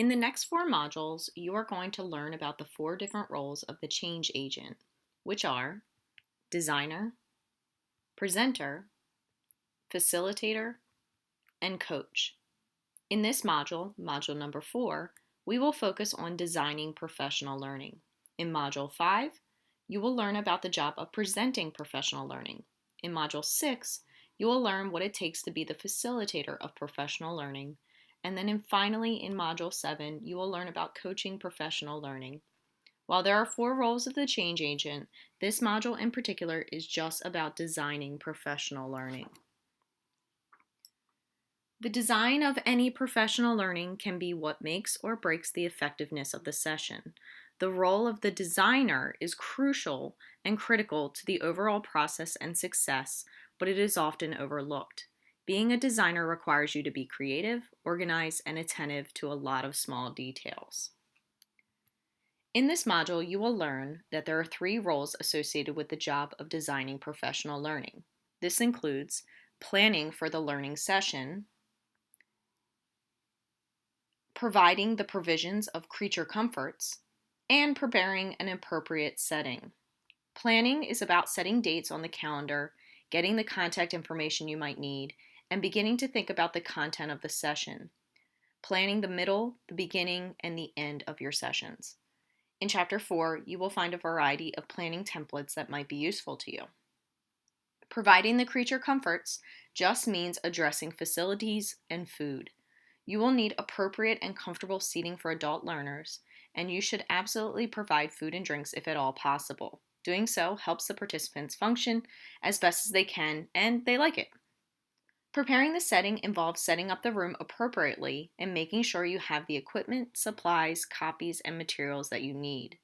In the next four modules, you are going to learn about the four different roles of the change agent, which are designer, presenter, facilitator, and coach. In this module, module number 4, we will focus on designing professional learning. In module 5, you will learn about the job of presenting professional learning. In module 6, you will learn what it takes to be the facilitator of professional learning. And then finally, in module 7, you will learn about coaching professional learning. While there are 4 roles of the change agent, this module in particular is just about designing professional learning. The design of any professional learning can be what makes or breaks the effectiveness of the session. The role of the designer is crucial and critical to the overall process and success, but it is often overlooked. Being a designer requires you to be creative, organized, and attentive to a lot of small details. In this module, you will learn that there are 3 roles associated with the job of designing professional learning. This includes planning for the learning session, providing the provisions of creature comforts, and preparing an appropriate setting. Planning is about setting dates on the calendar, getting the contact information you might need, and beginning to think about the content of the session. Planning the middle, the beginning, and the end of your sessions. In Chapter 4, you will find a variety of planning templates that might be useful to you. Providing the creature comforts just means addressing facilities and food. You will need appropriate and comfortable seating for adult learners, and you should absolutely provide food and drinks if at all possible. Doing so helps the participants function as best as they can, and they like it. Preparing the setting involves setting up the room appropriately and making sure you have the equipment, supplies, copies, and materials that you need.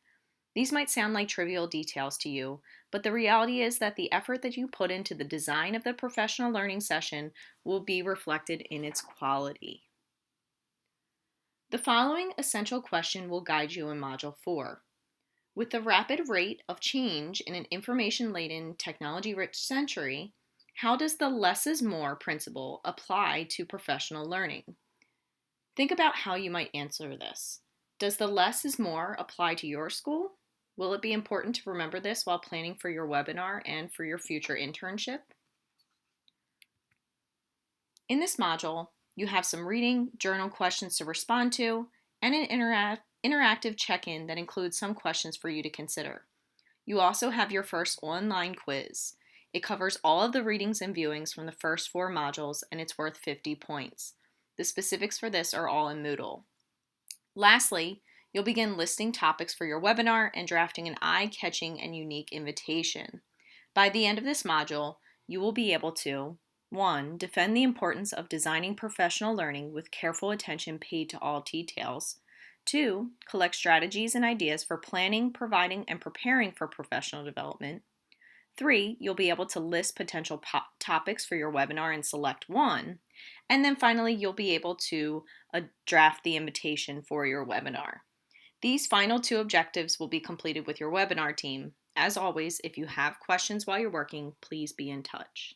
These might sound like trivial details to you, but the reality is that the effort that you put into the design of the professional learning session will be reflected in its quality. The following essential question will guide you in Module 4. With the rapid rate of change in an information-laden, technology-rich century, how does the less is more principle apply to professional learning? Think about how you might answer this. Does the less is more apply to your school? Will it be important to remember this while planning for your webinar and for your future internship? In this module, you have some reading, journal questions to respond to, and an interactive check-in that includes some questions for you to consider. You also have your first online quiz. It covers all of the readings and viewings from the first 4 modules, and it's worth 50 points. The specifics for this are all in Moodle. Lastly, you'll begin listing topics for your webinar and drafting an eye-catching and unique invitation. By the end of this module, you will be able to 1. Defend the importance of designing professional learning with careful attention paid to all details. 2. Collect strategies and ideas for planning, providing, and preparing for professional development. 3. You'll be able to list potential topics for your webinar and select one. And then finally, you'll be able to draft the invitation for your webinar. These final 2 objectives will be completed with your webinar team. As always, if you have questions while you're working, please be in touch.